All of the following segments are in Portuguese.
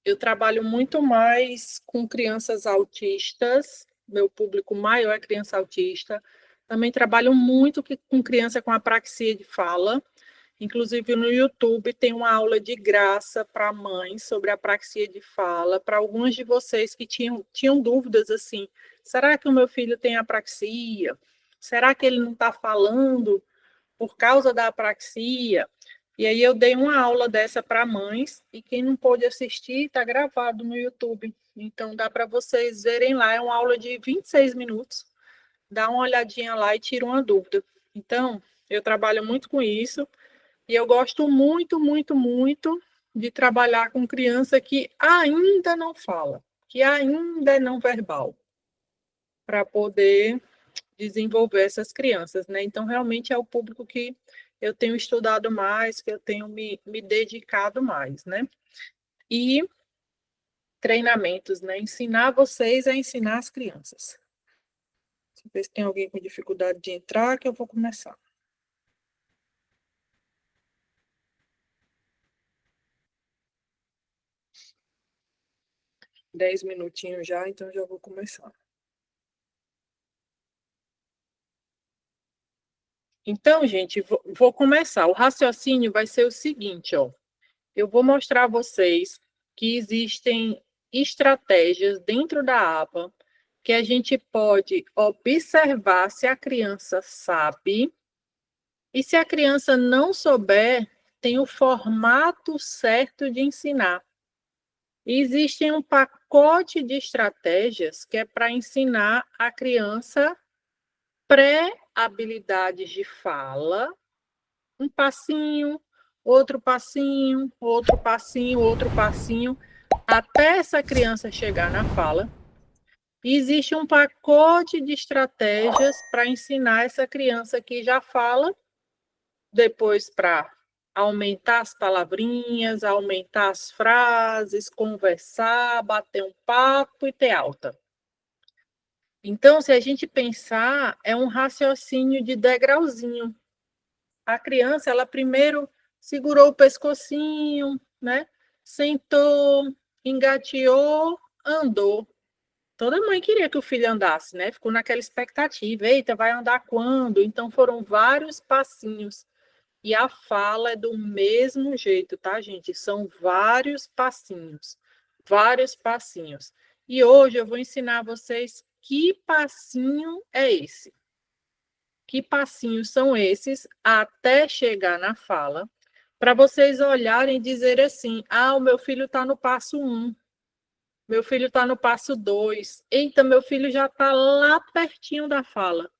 Eu trabalho muito mais com crianças autistas, meu público maior é criança autista. Também trabalho muito com criança com apraxia de fala. Inclusive no YouTube tem uma aula de graça para mães sobre apraxia de fala, para algumas de vocês que tinham dúvidas assim, será que o meu filho tem apraxia? Será que ele não está falando por causa da apraxia? E aí eu dei uma aula dessa para mães, e quem não pôde assistir está gravado no YouTube. Então dá para vocês verem lá, é uma aula de 26 minutos. Dá uma olhadinha lá e tira uma dúvida. Então, eu trabalho muito com isso, e eu gosto muito, muito, muito de trabalhar com criança que ainda não fala, que ainda é não verbal, para poder desenvolver essas crianças, né? Então, realmente é o público que eu tenho estudado mais, que eu tenho me dedicado mais, né? E treinamentos, né? Ensinar vocês a ensinar as crianças. Deixa eu ver se tem alguém com dificuldade de entrar, que eu vou começar. Dez minutinhos já, então já vou começar. Então, gente, vou começar. O raciocínio vai ser o seguinte, ó. Eu vou mostrar a vocês que existem estratégias dentro da aba que a gente pode observar se a criança sabe, e se a criança não souber, tem o formato certo de ensinar. E existe um pacote de estratégias que é para ensinar a criança pré-habilidades de fala, um passinho, outro passinho, outro passinho, outro passinho, até essa criança chegar na fala. E existe um pacote de estratégias para ensinar essa criança que já fala, depois para aumentar as palavrinhas, aumentar as frases, conversar, bater um papo e ter alta. Então, se a gente pensar, é um raciocínio de degrauzinho. A criança, ela primeiro segurou o pescocinho, né? Sentou, engateou, andou. Toda mãe queria que o filho andasse, né? Ficou naquela expectativa, eita, vai andar quando? Então foram vários passinhos. E a fala é do mesmo jeito, tá, gente? São vários passinhos, vários passinhos. E hoje eu vou ensinar vocês que passinho é esse. Que passinhos são esses até chegar na fala, para vocês olharem e dizer assim, ah, o meu filho está no passo 1, meu filho está no passo 2, eita, meu filho já está lá pertinho da fala.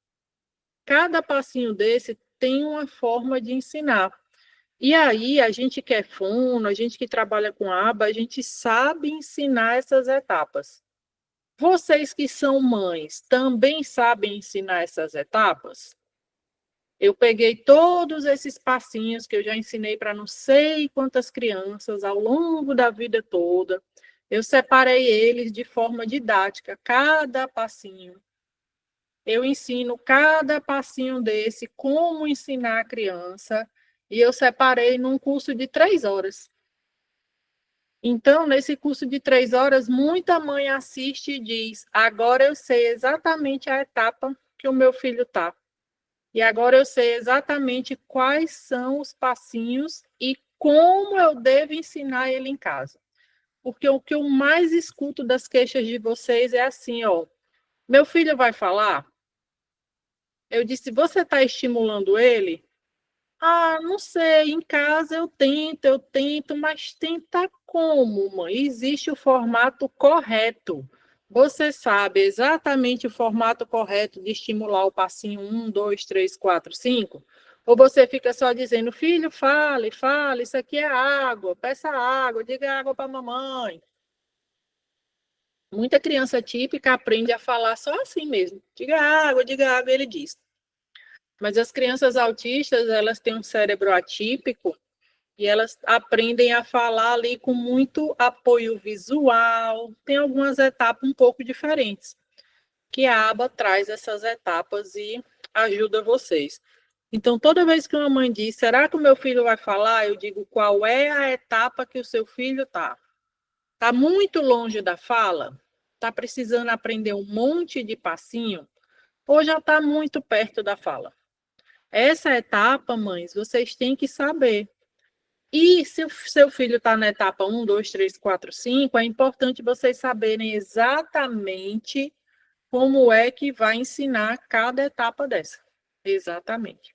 Cada passinho desse tem uma forma de ensinar. E aí, a gente que é fono, a gente que trabalha com aba, a gente sabe ensinar essas etapas. Vocês que são mães, também sabem ensinar essas etapas? Eu peguei todos esses passinhos que eu já ensinei para não sei quantas crianças ao longo da vida toda. Eu separei eles de forma didática, cada passinho. Eu ensino cada passinho desse, como ensinar a criança, e eu separei num curso de 3 horas. Então, nesse curso de 3 horas, muita mãe assiste e diz, agora eu sei exatamente a etapa que o meu filho está. E agora eu sei exatamente quais são os passinhos e como eu devo ensinar ele em casa. Porque o que eu mais escuto das queixas de vocês é assim, ó, meu filho vai falar? Eu disse, você está estimulando ele? Ah, não sei, em casa eu tento, mas tenta como, mãe? Existe o formato correto. Você sabe exatamente o formato correto de estimular o passinho 1, 2, 3, 4, 5? Ou você fica só dizendo, filho, fale, fale, isso aqui é água, peça água, diga água para a mamãe. Muita criança típica aprende a falar só assim mesmo. Diga água, ele diz. Mas as crianças autistas, elas têm um cérebro atípico e elas aprendem a falar ali com muito apoio visual. Tem algumas etapas um pouco diferentes, que a aba traz essas etapas e ajuda vocês. Então, toda vez que uma mãe diz, será que o meu filho vai falar? Eu digo, qual é a etapa que o seu filho está? Está muito longe da fala? Está precisando aprender um monte de passinho? Ou já está muito perto da fala? Essa etapa, mães, vocês têm que saber. E se o seu filho está na etapa 1, 2, 3, 4, 5, é importante vocês saberem exatamente como é que vai ensinar cada etapa dessa. Exatamente.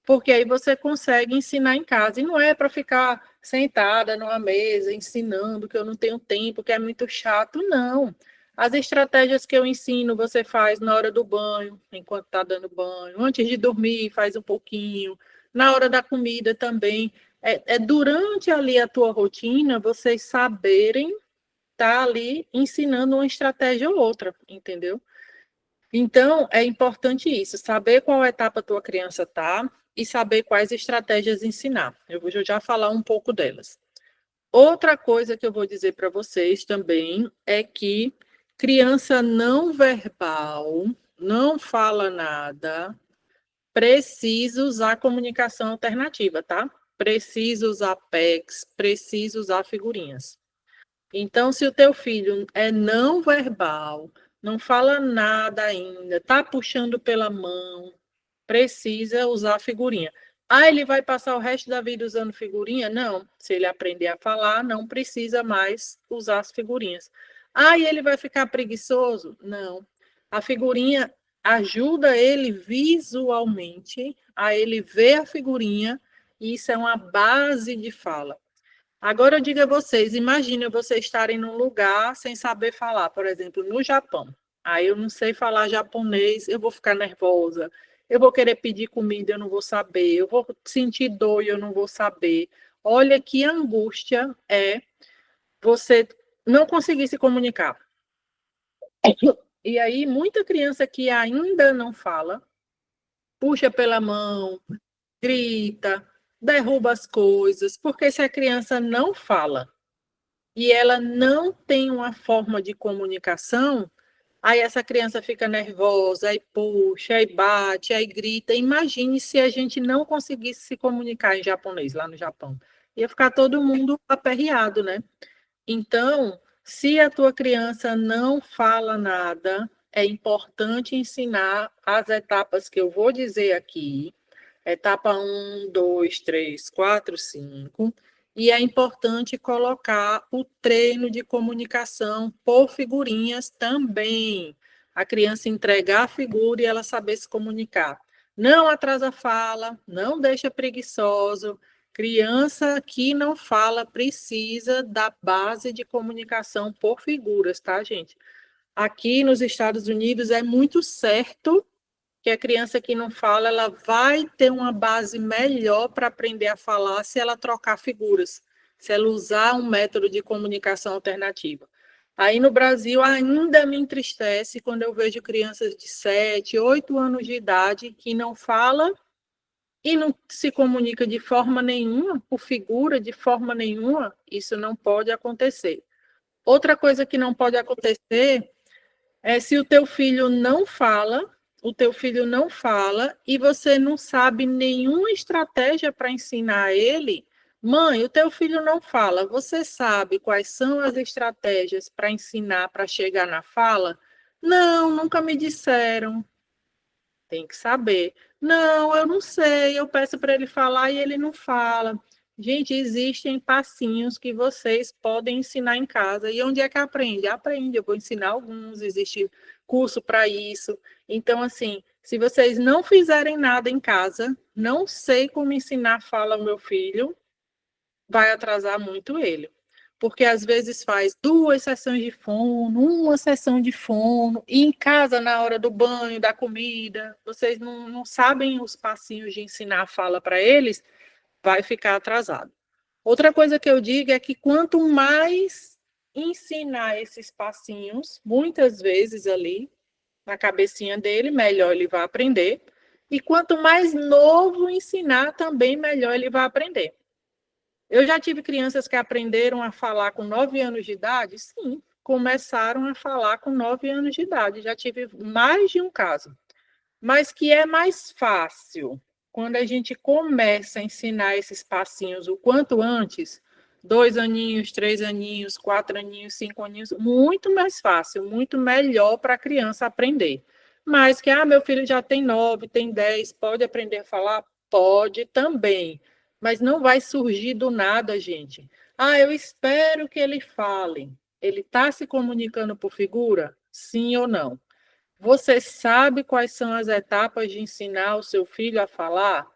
Porque aí você consegue ensinar em casa. E não é para ficar sentada numa mesa ensinando que eu não tenho tempo, que é muito chato, não. As estratégias que eu ensino, você faz na hora do banho, enquanto está dando banho, antes de dormir, faz um pouquinho, na hora da comida também. É durante ali a tua rotina, vocês saberem estar ali ensinando uma estratégia ou outra, entendeu? Então, é importante isso, saber qual etapa a tua criança está e saber quais estratégias ensinar. Eu vou já falar um pouco delas. Outra coisa que eu vou dizer para vocês também é que criança não verbal, não fala nada, precisa usar comunicação alternativa, tá? Precisa usar PECs, precisa usar figurinhas. Então, se o teu filho é não verbal, não fala nada ainda, tá puxando pela mão, precisa usar figurinha. Ah, ele vai passar o resto da vida usando figurinha? Não. Se ele aprender a falar, não precisa mais usar as figurinhas. Ah, e ele vai ficar preguiçoso? Não. A figurinha ajuda ele visualmente a ele ver a figurinha, e isso é uma base de fala. Agora eu digo a vocês, imaginem vocês estarem num lugar sem saber falar, por exemplo, no Japão. Aí eu não sei falar japonês, eu vou ficar nervosa, eu vou querer pedir comida, eu não vou saber, eu vou sentir dor e eu não vou saber. Olha que angústia é você não conseguir se comunicar. E aí, muita criança que ainda não fala, puxa pela mão, grita, derruba as coisas, porque se a criança não fala, e ela não tem uma forma de comunicação, aí essa criança fica nervosa, aí puxa, aí bate, aí grita. Imagine se a gente não conseguisse se comunicar em japonês lá no Japão. Ia ficar todo mundo aperreado, né? Então, se a tua criança não fala nada, é importante ensinar as etapas que eu vou dizer aqui. Etapa 1, 2, 3, 4, 5. E é importante colocar o treino de comunicação por figurinhas também. A criança entregar a figura e ela saber se comunicar. Não atrasa a fala, não deixa preguiçoso. Criança que não fala precisa da base de comunicação por figuras, tá, gente? Aqui nos Estados Unidos é muito certo que a criança que não fala, ela vai ter uma base melhor para aprender a falar se ela trocar figuras, se ela usar um método de comunicação alternativa. Aí no Brasil ainda me entristece quando eu vejo crianças de 7, 8 anos de idade que não fala e não se comunica de forma nenhuma, por figura, de forma nenhuma. Isso não pode acontecer. Outra coisa que não pode acontecer é se o teu filho não fala, o teu filho não fala e você não sabe nenhuma estratégia para ensinar ele. Mãe, o teu filho não fala, você sabe quais são as estratégias para ensinar para chegar na fala? Não, nunca me disseram. Tem que saber. Não, eu não sei, eu peço para ele falar e ele não fala. Gente, existem passinhos que vocês podem ensinar em casa. E onde é que aprende? Aprende, eu vou ensinar alguns, existe curso para isso. Então, assim, se vocês não fizerem nada em casa, não sei como ensinar fala ao meu filho, vai atrasar muito ele. Porque às vezes faz 2 sessões de fono, uma sessão de fono, e em casa, na hora do banho, da comida, vocês não sabem os passinhos de ensinar a fala para eles, vai ficar atrasado. Outra coisa que eu digo é que quanto mais ensinar esses passinhos, muitas vezes ali, na cabecinha dele, melhor ele vai aprender. E quanto mais novo ensinar, também melhor ele vai aprender. Eu já tive crianças que aprenderam a falar com 9 anos de idade? Sim, começaram a falar com 9 anos de idade. Já tive mais de um caso. Mas que é mais fácil quando a gente começa a ensinar esses passinhos o quanto antes 2 aninhos, 3 aninhos, 4 aninhos, 5 aninhos, muito mais fácil, muito melhor para a criança aprender. Mas que, meu filho já tem 9, tem 10, pode aprender a falar? Pode também, mas não vai surgir do nada, gente. Eu espero que ele fale. Ele está se comunicando por figura? Sim ou não? Você sabe quais são as etapas de ensinar o seu filho a falar?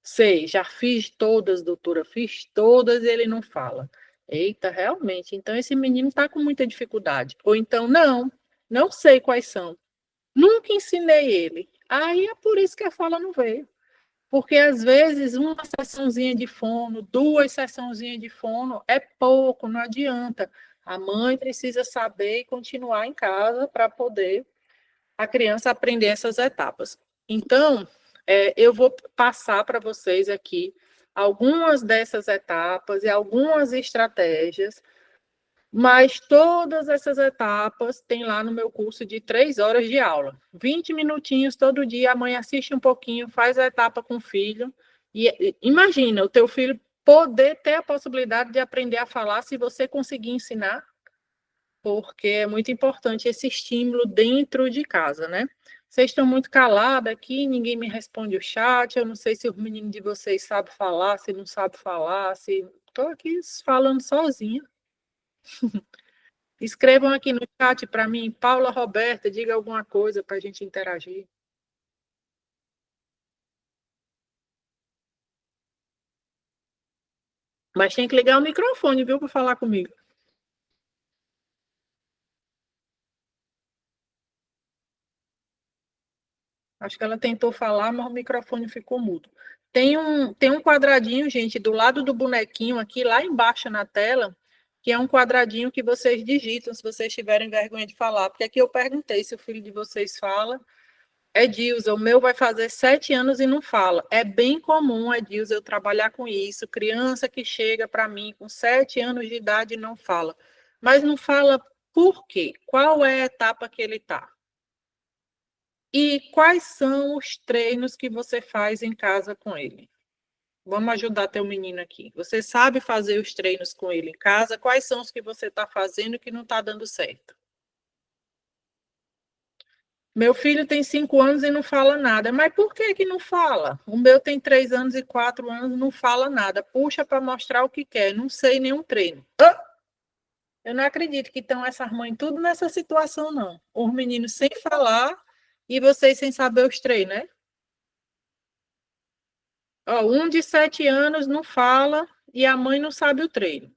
Sei, já fiz todas, doutora, fiz todas e ele não fala. Eita, realmente, então esse menino está com muita dificuldade. Ou então, não, não sei quais são. Nunca ensinei ele. Aí é por isso que a fala não veio. Porque às vezes uma sessãozinha de fono, 2 sessãozinhas de fono é pouco, não adianta. A mãe precisa saber e continuar em casa para poder a criança aprender essas etapas. Então, eu vou passar para vocês aqui algumas dessas etapas e algumas estratégias, mas todas essas etapas tem lá no meu curso de 3 horas de aula. 20 minutinhos todo dia, a mãe assiste um pouquinho, faz a etapa com o filho, e imagina, o teu filho poder ter a possibilidade de aprender a falar se você conseguir ensinar, porque é muito importante esse estímulo dentro de casa, né? Vocês estão muito calados aqui, ninguém me responde o chat, eu não sei se o menino de vocês sabe falar, se não sabe falar, se... Estou aqui falando sozinha. Escrevam aqui no chat para mim, Paula Roberta, diga alguma coisa para a gente interagir. Mas tem que ligar o microfone, viu, para falar comigo. Acho que ela tentou falar, mas o microfone ficou mudo. Tem um quadradinho, gente, do lado do bonequinho aqui, lá embaixo na tela, que é um quadradinho que vocês digitam se vocês tiverem vergonha de falar. Porque aqui eu perguntei se o filho de vocês fala. Edilza, o meu vai fazer 7 anos e não fala. É bem comum, Edilza, eu trabalhar com isso. Criança que chega para mim com 7 anos de idade e não fala. Mas não fala por quê? Qual é a etapa que ele está? E quais são os treinos que você faz em casa com ele? Vamos ajudar teu menino aqui. Você sabe fazer os treinos com ele em casa? Quais são os que você está fazendo que não está dando certo? Meu filho tem 5 anos e não fala nada. Mas por que que não fala? O meu tem 3 anos e 4 anos e não fala nada. Puxa para mostrar o que quer. Não sei nenhum treino. Eu não acredito que estão essas mães tudo nessa situação, não. Os meninos sem falar e vocês sem saber os treinos, né? Um de 7 anos não fala e a mãe não sabe o treino.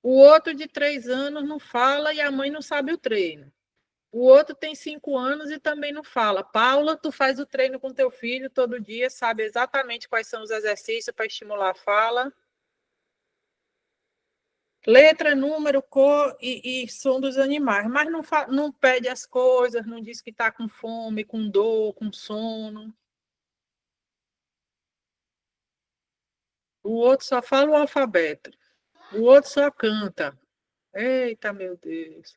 O outro de 3 anos não fala e a mãe não sabe o treino. O outro tem 5 anos e também não fala. Paula, tu faz o treino com teu filho todo dia, sabe exatamente quais são os exercícios para estimular a fala. Letra, número, cor e som dos animais. Mas não pede as coisas, não diz que está com fome, com dor, com sono. O outro só fala o alfabeto. O outro só canta. Eita, meu Deus.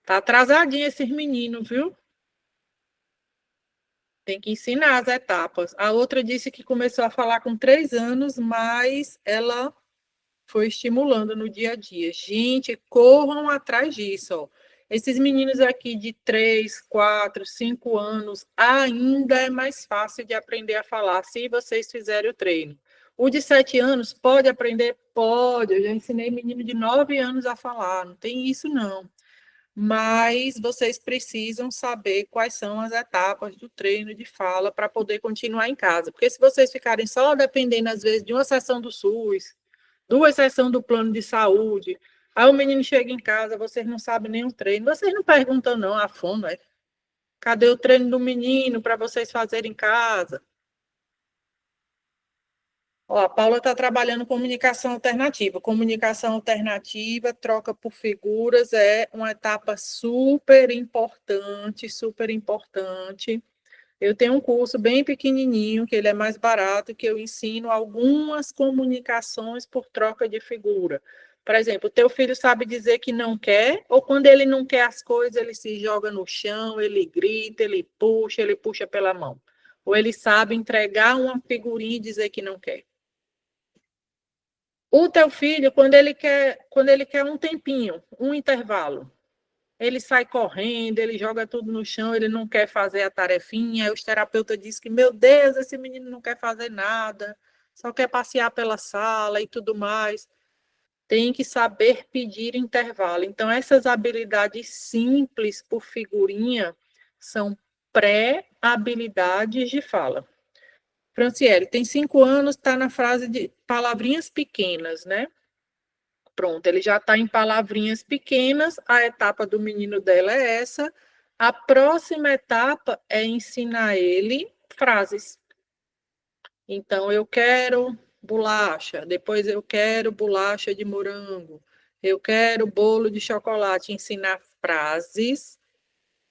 Tá atrasadinho esses meninos, viu? Tem que ensinar as etapas. A outra disse que começou a falar com 3 anos, mas ela foi estimulando no dia a dia. Gente, corram atrás disso. Ó. Esses meninos aqui de 3, 4, 5 anos, ainda é mais fácil de aprender a falar se vocês fizerem o treino. O de 7 anos pode aprender? Pode. Eu já ensinei menino de 9 anos a falar. Não tem isso, não. Mas vocês precisam saber quais são as etapas do treino de fala para poder continuar em casa. Porque se vocês ficarem só dependendo, às vezes, de uma sessão do SUS, 2 sessões do plano de saúde, aí o menino chega em casa, vocês não sabem nem o treino, vocês não perguntam não a fundo, é? Cadê o treino do menino para vocês fazerem em casa? Ó, a Paula está trabalhando comunicação alternativa. Comunicação alternativa, troca por figuras, é uma etapa super importante, super importante. Eu tenho um curso bem pequenininho, que ele é mais barato, que eu ensino algumas comunicações por troca de figura. Por exemplo, o teu filho sabe dizer que não quer, ou quando ele não quer as coisas, ele se joga no chão, ele grita, ele puxa pela mão. Ou ele sabe entregar uma figurinha e dizer que não quer. O teu filho, quando ele quer um tempinho, um intervalo, ele sai correndo, ele joga tudo no chão, ele não quer fazer a tarefinha, aí os terapeutas dizem que, meu Deus, esse menino não quer fazer nada, só quer passear pela sala e tudo mais. Tem que saber pedir intervalo. Então, essas habilidades simples por figurinha são pré-habilidades de fala. Franciele, tem 5 anos, está na frase de palavrinhas pequenas, né? Pronto, ele já está em palavrinhas pequenas, a etapa do menino dela é essa. A próxima etapa é ensinar ele frases. Então, eu quero bolacha, depois eu quero bolacha de morango, eu quero bolo de chocolate, ensinar frases.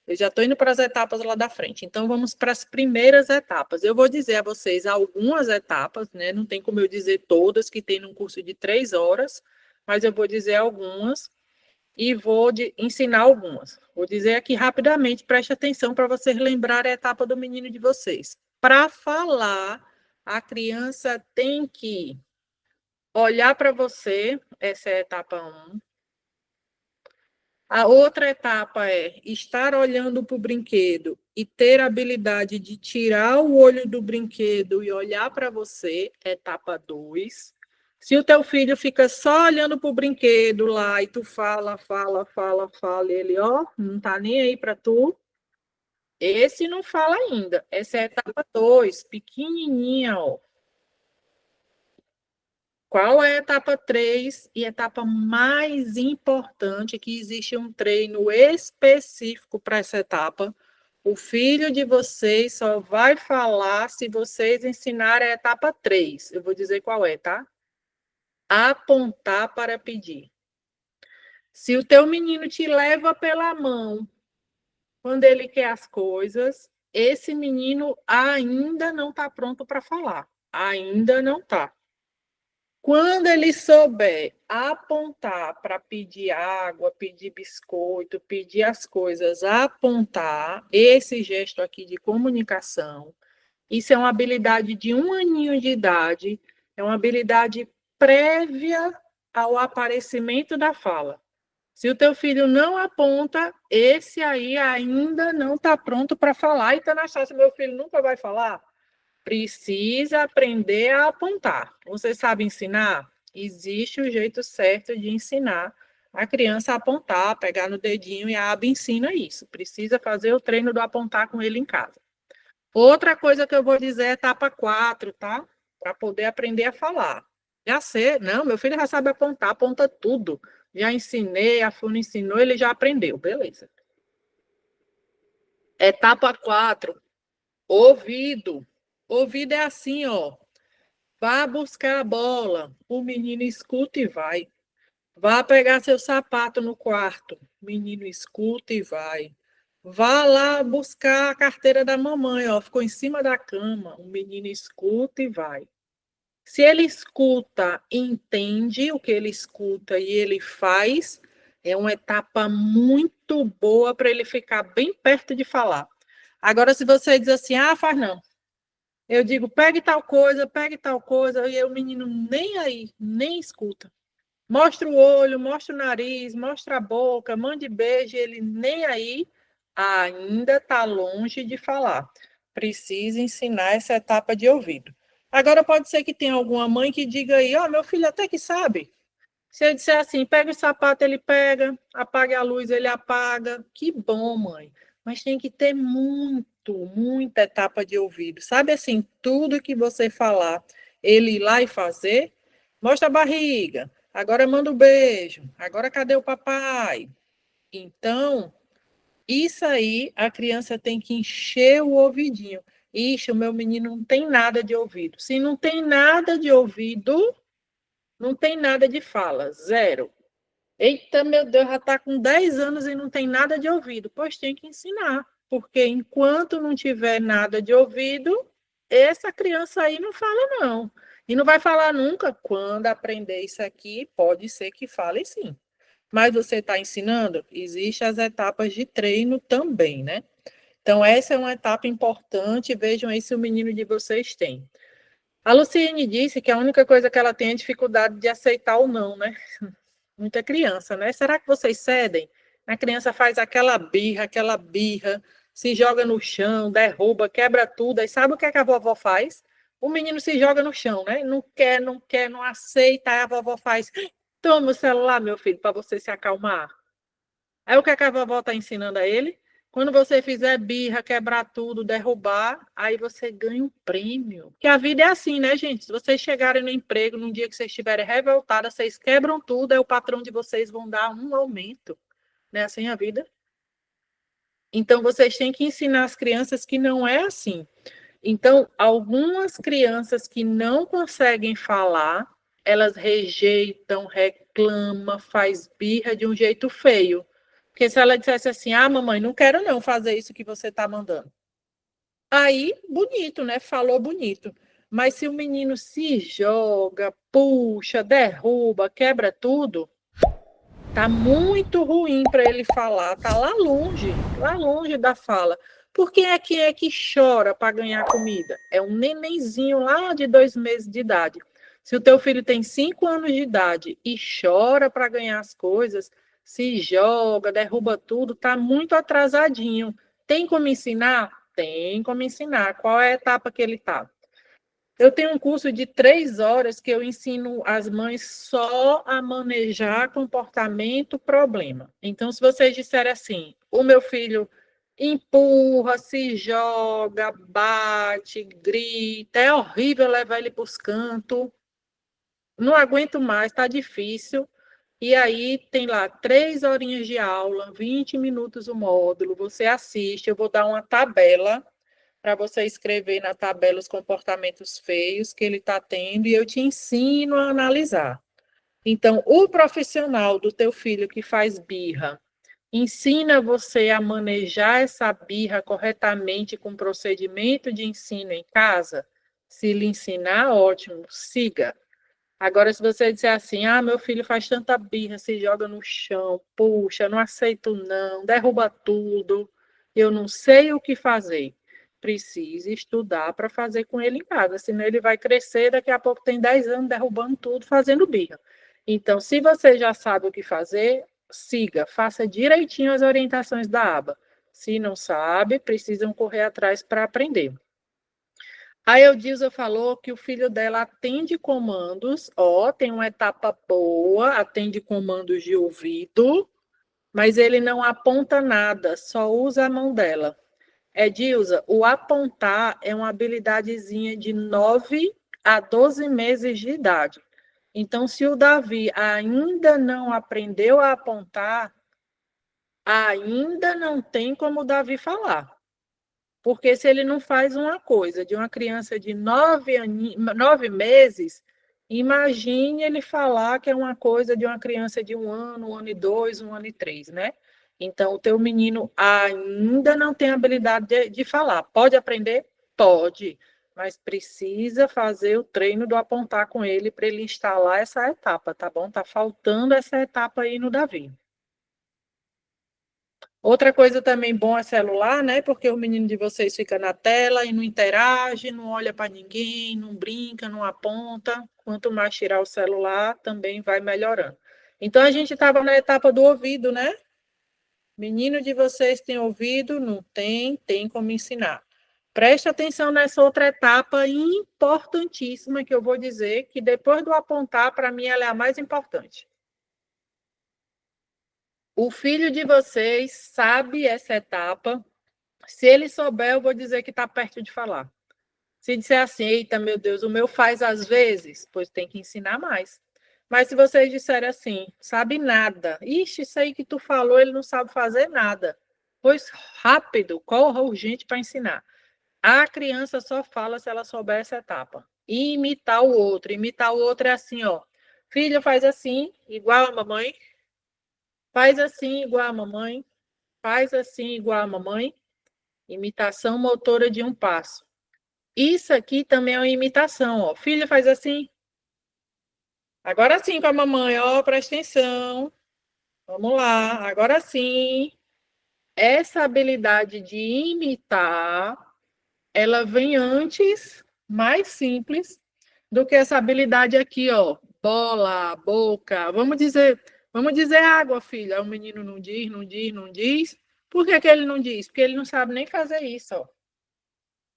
Eu já estou indo para as etapas lá da frente. Então, vamos para as primeiras etapas. Eu vou dizer a vocês algumas etapas, né? Não tem como eu dizer todas, que tem num curso de 3 horas, mas eu vou dizer algumas e vou ensinar algumas. Vou dizer aqui rapidamente, preste atenção para vocês lembrarem a etapa do menino de vocês. Para falar, a criança tem que olhar para você, essa é a etapa 1. A outra etapa é estar olhando para o brinquedo e ter a habilidade de tirar o olho do brinquedo e olhar para você, etapa 2. Se o teu filho fica só olhando para o brinquedo lá e tu fala, e ele, ó, não tá nem aí para tu, esse não fala ainda. Essa é a etapa 2, pequenininha, ó. Qual é a etapa 3 e a etapa mais importante, que existe um treino específico para essa etapa? O filho de vocês só vai falar se vocês ensinarem a etapa 3. Eu vou dizer qual é, tá? Apontar para pedir. Se o teu menino te leva pela mão quando ele quer as coisas, esse menino ainda não está pronto para falar. Ainda não está. Quando ele souber apontar para pedir água, pedir biscoito, pedir as coisas, apontar, esse gesto aqui de comunicação, isso é uma habilidade de 1 aninho de idade, é uma habilidade prévia ao aparecimento da fala. Se o teu filho não aponta, esse aí ainda não está pronto para falar e está na chance, meu filho nunca vai falar. Precisa aprender a apontar. Você sabe ensinar? Existe o jeito certo de ensinar a criança a apontar, pegar no dedinho, e a aba ensina isso. Precisa fazer o treino do apontar com ele em casa. Outra coisa que eu vou dizer é etapa 4, tá? Para poder aprender a falar. Já sei, não, meu filho já sabe apontar, aponta tudo. Já ensinei, a Funa ensinou, ele já aprendeu, beleza. Etapa 4, ouvido. Ouvido é assim, ó. Vá buscar a bola. O menino escuta e vai. Vá pegar seu sapato no quarto. O menino escuta e vai. Vá lá buscar a carteira da mamãe, ó. Ficou em cima da cama. O menino escuta e vai. Se ele escuta, entende o que ele escuta e ele faz, é uma etapa muito boa para ele ficar bem perto de falar. Agora, se você diz assim, ah, faz não. Eu digo, pegue tal coisa, e o menino nem aí, nem escuta. Mostra o olho, mostra o nariz, mostra a boca, mande beijo, ele nem aí, ainda está longe de falar. Precisa ensinar essa etapa de ouvido. Agora pode ser que tenha alguma mãe que diga aí, ó, meu filho até que sabe. Se eu disser assim, pega o sapato, ele pega, apague a luz, ele apaga. Que bom, mãe. Mas tem que ter muita etapa de ouvido. Sabe assim, tudo que você falar, ele ir lá e fazer, mostra a barriga, agora manda um beijo, agora cadê o papai? Então, isso aí a criança tem que encher o ouvidinho. Ixi, o meu menino não tem nada de ouvido. Se não tem nada de ouvido, não tem nada de fala, zero. Eita, meu Deus, já está com 10 anos e não tem nada de ouvido. Pois tem que ensinar, porque enquanto não tiver nada de ouvido, essa criança aí não fala, não. E não vai falar nunca. Quando aprender isso aqui, pode ser que fale sim. Mas você está ensinando? Existem as etapas de treino também, né? Então, essa é uma etapa importante. Vejam aí se o menino de vocês tem. A Luciene disse que a única coisa que ela tem é dificuldade de aceitar o não, né? Muita criança, né? Será que vocês cedem? A criança faz aquela birra, se joga no chão, derruba, quebra tudo. Aí sabe o que é que a vovó faz? O menino se joga no chão, né? Não quer, não quer, não aceita. Aí a vovó faz: toma o celular, meu filho, para você se acalmar. Aí o que é que a vovó está ensinando a ele? Quando você fizer birra, quebrar tudo, derrubar, aí você ganha um prêmio. Porque a vida é assim, né, gente? Se vocês chegarem no emprego, num dia que vocês estiverem revoltadas, vocês quebram tudo, aí o patrão de vocês vão dar um aumento. Não é assim a vida? Então, vocês têm que ensinar as crianças que não é assim. Então, algumas crianças que não conseguem falar, elas rejeitam, reclamam, faz birra de um jeito feio. Porque se ela dissesse assim, ah, mamãe, não quero não fazer isso que você está mandando. Aí, bonito, né? Falou bonito. Mas se o menino se joga, puxa, derruba, quebra tudo, tá muito ruim para ele falar, tá lá longe da fala. Por quem é que chora para ganhar comida? É um nenenzinho lá de 2 meses de idade. Se o teu filho tem 5 anos de idade e chora para ganhar as coisas, se joga, derruba tudo, tá muito atrasadinho. Tem como ensinar? Tem como ensinar. Qual é a etapa que ele tá? Eu tenho um curso de 3 horas que eu ensino as mães só a manejar comportamento problema. Então, se vocês disserem assim, o meu filho empurra, se joga, bate, grita, é horrível levar ele para os cantos, não aguento mais, está difícil. E aí tem lá 3 horinhas de aula, 20 minutos o módulo, você assiste, eu vou dar uma tabela para você escrever na tabela os comportamentos feios que ele está tendo e eu te ensino a analisar. Então, o profissional do teu filho que faz birra, ensina você a manejar essa birra corretamente com procedimento de ensino em casa? Se lhe ensinar, ótimo, siga. Agora, se você disser assim, ah, meu filho faz tanta birra, se joga no chão, puxa, não aceito não, derruba tudo, eu não sei o que fazer. Precisa estudar para fazer com ele em casa, senão ele vai crescer, daqui a pouco tem 10 anos derrubando tudo, fazendo birra. Então, se você já sabe o que fazer, siga, faça direitinho as orientações da aba. Se não sabe, precisam correr atrás para aprender. A Eudilza falou que o filho dela atende comandos, tem uma etapa boa, atende comandos de ouvido, mas ele não aponta nada, só usa a mão dela. Edilza, o apontar é uma habilidadezinha de 9 a 12 meses de idade. Então, se o Davi ainda não aprendeu a apontar, ainda não tem como o Davi falar. Porque se ele não faz uma coisa de uma criança de 9 meses, imagine ele falar que é uma coisa de uma criança de 1 ano, 1 ano e 2, 1 ano e 3, né? Então, o teu menino ainda não tem habilidade de falar. Pode aprender? Pode, mas precisa fazer o treino do apontar com ele para ele instalar essa etapa, tá bom? Tá faltando essa etapa aí no Davi. Outra coisa também bom é celular, né? Porque o menino de vocês fica na tela e não interage, não olha para ninguém, não brinca, não aponta. Quanto mais tirar o celular, também vai melhorando. Então a gente estava na etapa do ouvido, né? Menino de vocês tem ouvido? Não tem, tem como ensinar. Preste atenção nessa outra etapa importantíssima que eu vou dizer, que depois do apontar, para mim, ela é a mais importante. O filho de vocês sabe essa etapa. Se ele souber, eu vou dizer que está perto de falar. Se disser assim, eita, meu Deus, o meu faz às vezes, pois tem que ensinar mais. Mas se vocês disserem assim, sabe nada, ixi, isso aí que tu falou, ele não sabe fazer nada. Pois rápido, corra urgente para ensinar. A criança só fala se ela souber essa etapa. E imitar o outro. Imitar o outro é assim, ó. Filho, faz assim, igual a mamãe. Faz assim, igual a mamãe. Faz assim, igual a mamãe. Imitação motora de um passo. Isso aqui também é uma imitação, ó. Filho, faz assim. Agora sim com a mamãe, ó, presta atenção. Vamos lá, agora sim. Essa habilidade de imitar, ela vem antes, mais simples, do que essa habilidade aqui, ó. Bola, boca. Vamos dizer água, filha. O menino não diz, não diz, não diz. Por que que ele não diz? Porque ele não sabe nem fazer isso, ó.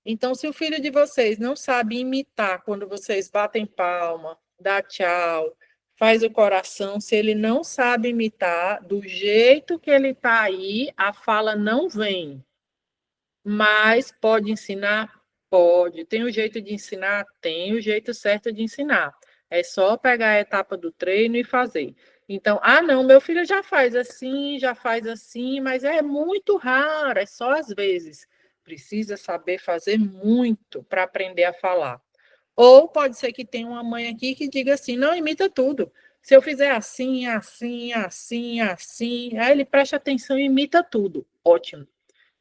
Então, se o filho de vocês não sabe imitar quando vocês batem palma, dá tchau, faz o coração, se ele não sabe imitar, do jeito que ele está aí, a fala não vem. Mas pode ensinar? Pode. Tem o jeito de ensinar? Tem o jeito certo de ensinar. É só pegar a etapa do treino e fazer. Então, não, meu filho já faz assim, mas é muito raro, é só às vezes. Precisa saber fazer muito para aprender a falar. Ou pode ser que tenha uma mãe aqui que diga assim: não, imita tudo. Se eu fizer assim, assim, assim, assim, aí ele presta atenção e imita tudo. Ótimo.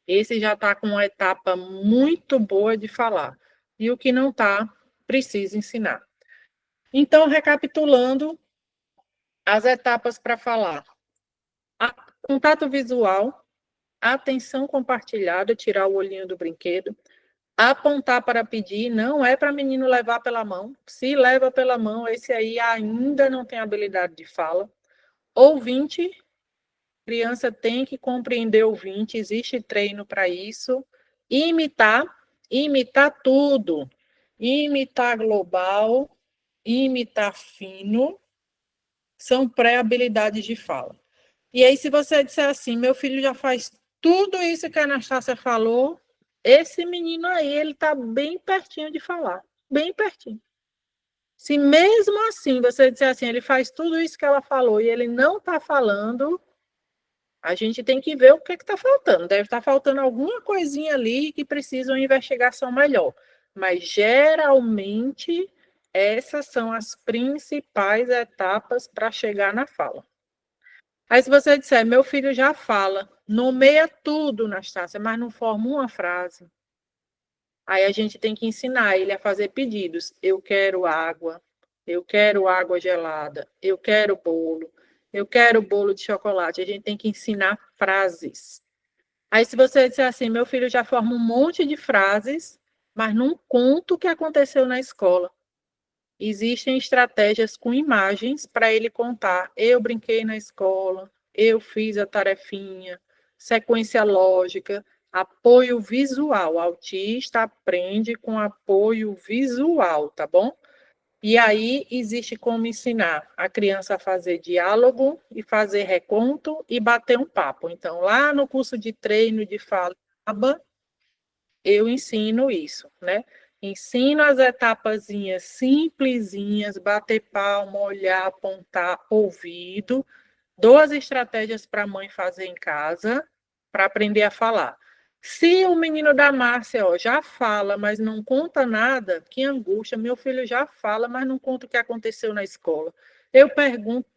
Esse já está com uma etapa muito boa de falar. E o que não está, precisa ensinar. Então, recapitulando as etapas para falar: contato visual, atenção compartilhada, tirar o olhinho do brinquedo, apontar para pedir, não é para menino levar pela mão. Se leva pela mão, esse aí ainda não tem habilidade de fala. Ouvinte, criança tem que compreender o ouvinte, existe treino para isso. Imitar, imitar tudo. Imitar global, imitar fino, são pré-habilidades de fala. E aí, se você disser assim, meu filho já faz tudo isso que a Anastácia falou, esse menino aí, ele está bem pertinho de falar, bem pertinho. Se mesmo assim você disser assim, ele faz tudo isso que ela falou e ele não está falando, a gente tem que ver o que está faltando. Deve estar faltando alguma coisinha ali que precisa uma investigação melhor. Mas, geralmente, essas são as principais etapas para chegar na fala. Aí, se você disser, meu filho já fala, nomeia tudo, Anastácia, mas não forma uma frase. Aí a gente tem que ensinar ele a fazer pedidos. Eu quero água gelada, eu quero bolo de chocolate. A gente tem que ensinar frases. Aí, se você disser assim, meu filho já forma um monte de frases, mas não conta o que aconteceu na escola. Existem estratégias com imagens para ele contar. Eu brinquei na escola, eu fiz a tarefinha, sequência lógica, apoio visual. O autista aprende com apoio visual, tá bom? E aí existe como ensinar a criança a fazer diálogo e fazer reconto e bater um papo. Então, lá no curso de treino de fala, eu ensino isso, né? Ensino as etapazinhas simplesinhas, bater palma, olhar, apontar, ouvido. Dou as estratégias para a mãe fazer em casa, para aprender a falar. Se o menino da Márcia já fala, mas não conta nada, que angústia, meu filho já fala, mas não conta o que aconteceu na escola. Eu pergunto,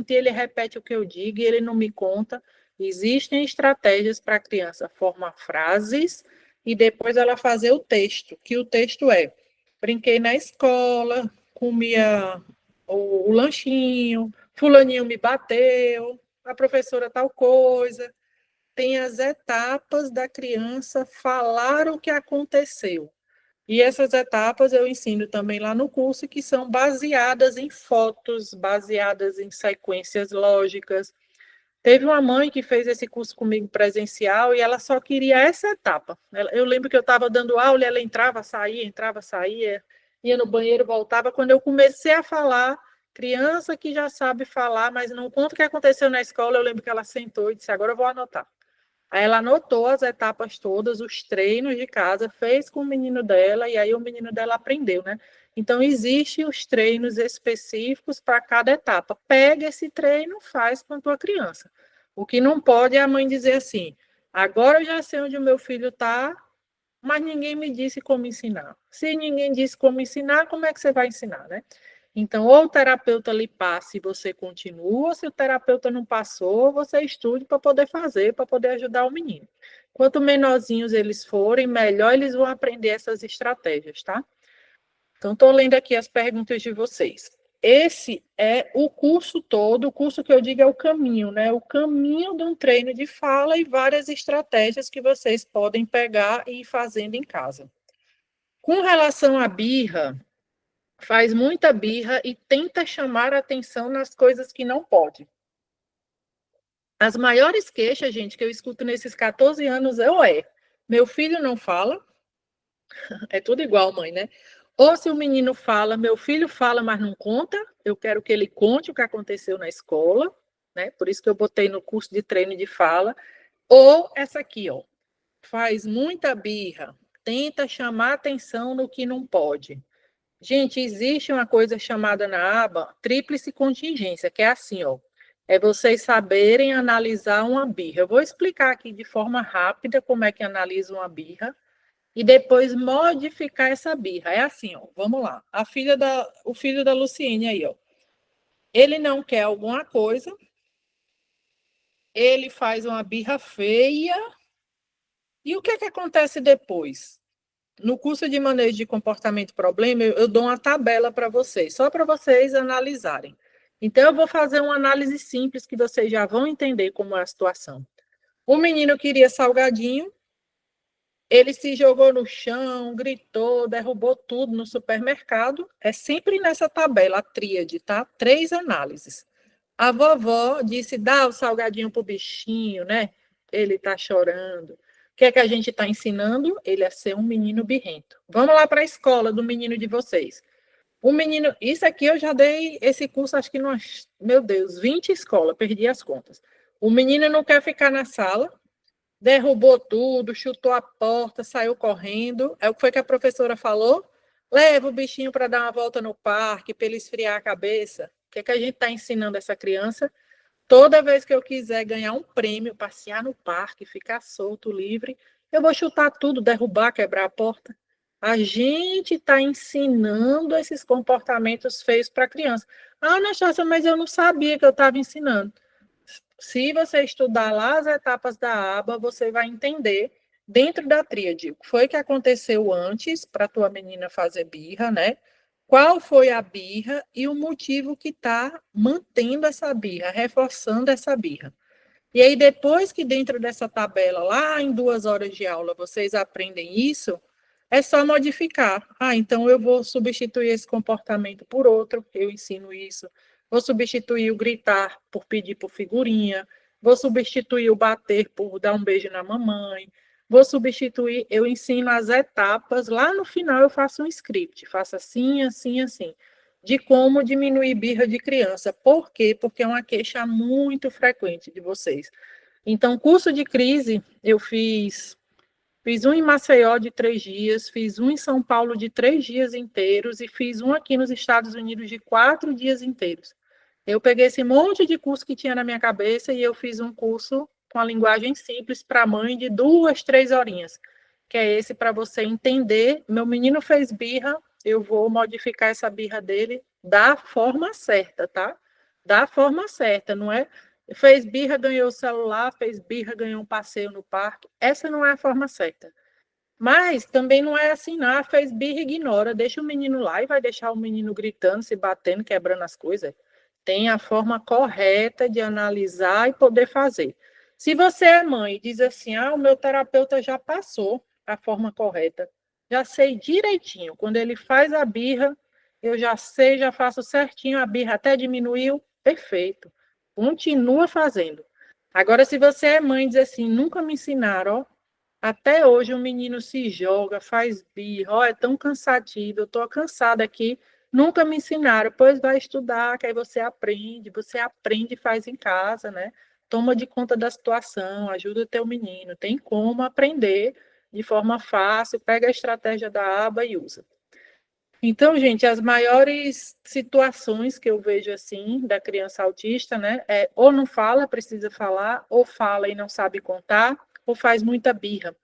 e ele repete o que eu digo, e ele não me conta. Existem estratégias para a criança formar frases e depois ela fazer o texto, que o texto é: brinquei na escola, comia o lanchinho, fulaninho me bateu, a professora tal coisa. Tem as etapas da criança falar o que aconteceu. E essas etapas eu ensino também lá no curso, que são baseadas em fotos, baseadas em sequências lógicas. Teve uma mãe que fez esse curso comigo presencial e ela só queria essa etapa. Eu lembro que eu estava dando aula e ela entrava, saía, ia no banheiro, voltava. Quando eu comecei a falar, criança que já sabe falar, mas não conta o que aconteceu na escola, eu lembro que ela sentou e disse, agora eu vou anotar. Aí ela anotou as etapas todas, os treinos de casa, fez com o menino dela, e aí o menino dela aprendeu, né? Então, existem os treinos específicos para cada etapa. Pega esse treino, faz com a tua criança. O que não pode é a mãe dizer assim, agora eu já sei onde o meu filho está, mas ninguém me disse como ensinar. Se ninguém disse como ensinar, como é que você vai ensinar, né? Então, ou o terapeuta lhe passa e você continua, se o terapeuta não passou, você estude para poder fazer, para poder ajudar o menino. Quanto menorzinhos eles forem, melhor eles vão aprender essas estratégias, tá? Então, estou lendo aqui as perguntas de vocês. Esse é o curso todo, o curso que eu digo é o caminho, né? O caminho de um treino de fala e várias estratégias que vocês podem pegar e ir fazendo em casa. Com relação à birra, faz muita birra e tenta chamar a atenção nas coisas que não pode. As maiores queixas, gente, que eu escuto nesses 14 anos meu filho não fala, é tudo igual, mãe, né? Ou se o menino fala, meu filho fala, mas não conta, eu quero que ele conte o que aconteceu na escola, né? Por isso que eu botei no curso de treino de fala. Ou essa aqui, ó, faz muita birra, tenta chamar atenção no que não pode. Gente, existe uma coisa chamada na aba tríplice contingência, que é assim, ó. É vocês saberem analisar uma birra. Eu vou explicar aqui de forma rápida como é que analisa uma birra e depois modificar essa birra. É assim, ó. Vamos lá. O filho da Luciene aí, ó. Ele não quer alguma coisa, ele faz uma birra feia. E o que é que acontece depois? No curso de manejo de comportamento e problema, eu dou uma tabela para vocês, só para vocês analisarem. Então, eu vou fazer uma análise simples que vocês já vão entender como é a situação. O menino queria salgadinho, ele se jogou no chão, gritou, derrubou tudo no supermercado. É sempre nessa tabela, a tríade, tá? 3 análises. A vovó disse, dá o salgadinho pro bichinho, né? Ele tá chorando. O que é que a gente está ensinando? Ele a ser um menino birrento. Vamos lá para a escola do menino de vocês. O menino, isso aqui eu já dei esse curso, acho que nós, meu Deus, 20 escolas, perdi as contas. O menino não quer ficar na sala, derrubou tudo, chutou a porta, saiu correndo. É o que foi que a professora falou? Leva o bichinho para dar uma volta no parque, para ele esfriar a cabeça. O que é que a gente está ensinando essa criança? Toda vez que eu quiser ganhar um prêmio, passear no parque, ficar solto, livre, eu vou chutar tudo, derrubar, quebrar a porta. A gente está ensinando esses comportamentos feios para a criança. Ah, Anastácia, mas eu não sabia que eu estava ensinando. Se você estudar lá as etapas da aba, você vai entender dentro da tríade o que foi que aconteceu antes para a tua menina fazer birra, né? Qual foi a birra e o motivo que está mantendo essa birra, reforçando essa birra. E aí, depois que dentro dessa tabela, lá em 2 horas de aula, vocês aprendem isso, é só modificar. Ah, então eu vou substituir esse comportamento por outro, eu ensino isso. Vou substituir o gritar por pedir por figurinha. Vou substituir o bater por dar um beijo na mamãe. Vou substituir, eu ensino as etapas. Lá no final eu faço um script, faço assim, assim, assim, de como diminuir birra de criança. Por quê? Porque é uma queixa muito frequente de vocês. Então, curso de crise, eu fiz um em Maceió de 3 dias, fiz um em São Paulo de 3 dias inteiros e fiz um aqui nos Estados Unidos de 4 dias inteiros. Eu peguei esse monte de curso que tinha na minha cabeça e eu fiz um curso com a linguagem simples para a mãe de 2, 3 horinhas, que é esse para você entender. Meu menino fez birra, eu vou modificar essa birra dele da forma certa, tá? Da forma certa, não é? Fez birra, ganhou o celular, fez birra, ganhou um passeio no parque. Essa não é a forma certa. Mas também não é assim, não. Fez birra, ignora, deixa o menino lá e vai deixar o menino gritando, se batendo, quebrando as coisas. Tem a forma correta de analisar e poder fazer. Se você é mãe e diz assim, o meu terapeuta já passou a forma correta, já sei direitinho. Quando ele faz a birra, eu já sei, já faço certinho, a birra até diminuiu, perfeito. Continua fazendo. Agora, se você é mãe e diz assim, nunca me ensinaram, ó, até hoje o menino se joga, faz birra, ó, é tão cansativo, eu estou cansada aqui, nunca me ensinaram, pois vai estudar, que aí você aprende e faz em casa, né? Toma de conta da situação, ajuda o teu menino, tem como aprender de forma fácil, pega a estratégia da aba e usa. Então, gente, as maiores situações que eu vejo assim da criança autista, né, é ou não fala, precisa falar, ou fala e não sabe contar, ou faz muita birra.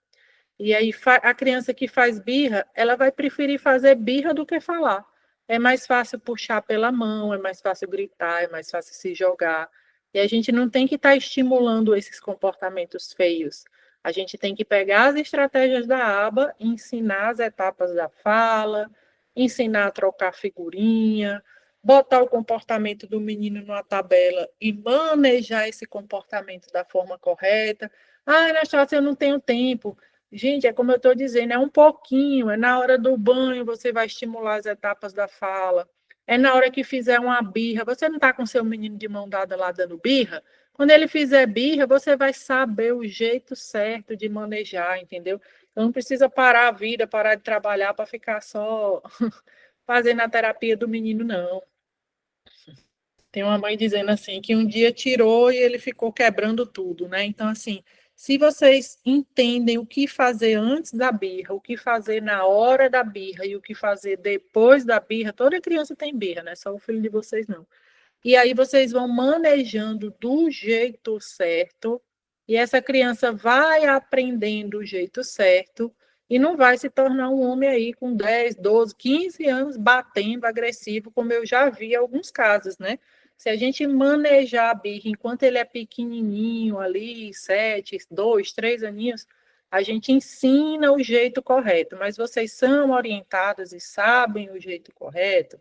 E aí a criança que faz birra, ela vai preferir fazer birra do que falar. É mais fácil puxar pela mão, é mais fácil gritar, é mais fácil se jogar. E a gente não tem que estar estimulando esses comportamentos feios. A gente tem que pegar as estratégias da aba, ensinar as etapas da fala, ensinar a trocar figurinha, botar o comportamento do menino numa tabela e manejar esse comportamento da forma correta. Ah, Anastácia, eu não tenho tempo. Gente, é como eu estou dizendo, é um pouquinho, é na hora do banho você vai estimular as etapas da fala, é na hora que fizer uma birra, você não está com seu menino de mão dada lá dando birra? Quando ele fizer birra, você vai saber o jeito certo de manejar, entendeu? Então não precisa parar a vida, parar de trabalhar para ficar só fazendo a terapia do menino, não. Tem uma mãe dizendo assim que um dia tirou e ele ficou quebrando tudo, né? Então, assim, se vocês entendem o que fazer antes da birra, o que fazer na hora da birra e o que fazer depois da birra, toda criança tem birra, né? Só o filho de vocês não. E aí vocês vão manejando do jeito certo, e essa criança vai aprendendo o jeito certo e não vai se tornar um homem aí com 10, 12, 15 anos batendo agressivo, como eu já vi em alguns casos, né? Se a gente manejar a birra enquanto ele é pequenininho ali, 7, 2, 3 aninhos, a gente ensina o jeito correto, mas vocês são orientados e sabem o jeito correto,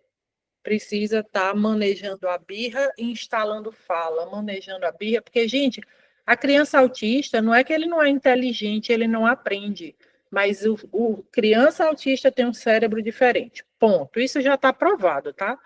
precisa estar manejando a birra e instalando fala, manejando a birra, porque, gente, a criança autista não é que ele não é inteligente, ele não aprende, mas o criança autista tem um cérebro diferente, ponto. Isso já está provado, tá?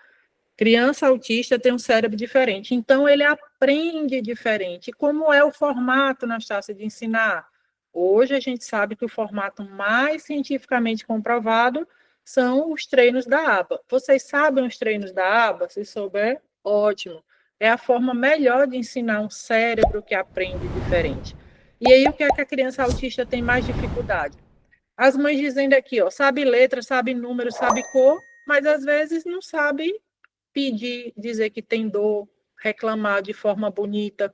Criança autista tem um cérebro diferente, então ele aprende diferente. Como é o formato, Anastácia, de ensinar? Hoje a gente sabe que o formato mais cientificamente comprovado são os treinos da aba. Vocês sabem os treinos da aba? Se souber, ótimo. É a forma melhor de ensinar um cérebro que aprende diferente. E aí, o que é que a criança autista tem mais dificuldade? As mães dizendo aqui, ó, sabe letra, sabe número, sabe cor, mas às vezes não sabe pedir, dizer que tem dor, reclamar de forma bonita.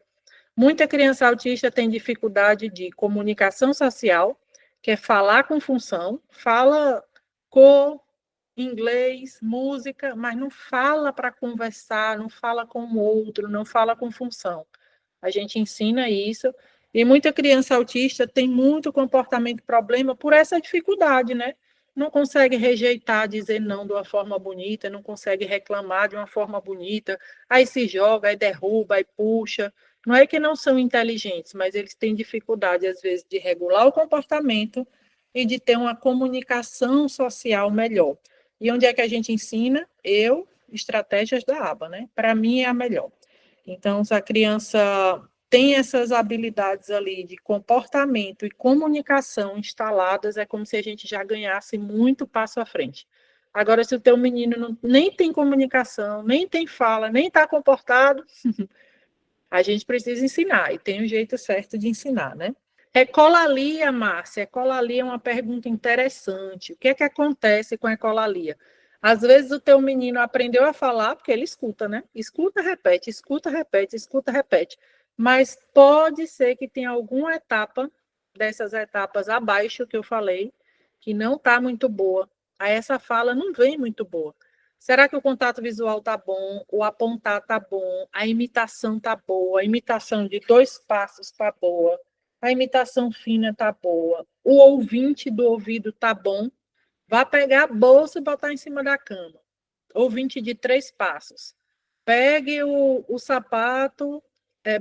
Muita criança autista tem dificuldade de comunicação social, que é falar com função, fala cor, inglês, música, mas não fala para conversar, não fala com o outro, não fala com função. A gente ensina isso. E muita criança autista tem muito comportamento problema por essa dificuldade, né? Não consegue rejeitar, dizer não de uma forma bonita, não consegue reclamar de uma forma bonita, aí se joga, aí derruba, aí puxa. Não é que não são inteligentes, mas eles têm dificuldade, às vezes, de regular o comportamento e de ter uma comunicação social melhor. E onde é que a gente ensina? Estratégias da aba, né? Para mim é a melhor. Então, se a criança tem essas habilidades ali de comportamento e comunicação instaladas, é como se a gente já ganhasse muito passo à frente. Agora, se o teu menino nem tem comunicação, nem tem fala, nem está comportado, a gente precisa ensinar, e tem um jeito certo de ensinar, né? Ecolalia, Márcia, ecolalia é uma pergunta interessante. O que é que acontece com a ecolalia? Às vezes o teu menino aprendeu a falar, porque ele escuta, né? Escuta, repete, escuta, repete, escuta, repete. Mas pode ser que tenha alguma etapa, dessas etapas abaixo que eu falei, que não está muito boa. Aí essa fala não vem muito boa. Será que o contato visual está bom? O apontar está bom? A imitação está boa? A imitação de 2 passos está boa? A imitação fina tá boa, o ouvinte do ouvido tá bom, vá pegar a bolsa e botar em cima da cama. Ouvinte de 3 passos. Pegue o sapato,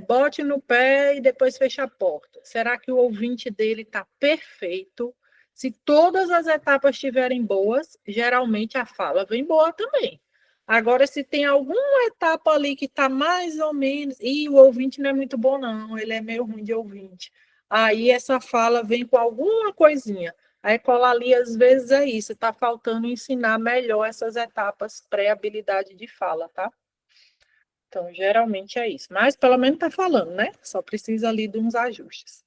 bote no pé e depois feche a porta. Será que o ouvinte dele está perfeito? Se todas as etapas estiverem boas, geralmente a fala vem boa também. Agora, se tem alguma etapa ali que está mais ou menos, e o ouvinte não é muito bom, não, ele é meio ruim de ouvinte. Aí essa fala vem com alguma coisinha. A ecolalia, às vezes, é isso, está faltando ensinar melhor essas etapas pré-habilidade de fala, tá? Então, geralmente é isso. Mas, pelo menos, está falando, né? Só precisa ali de uns ajustes.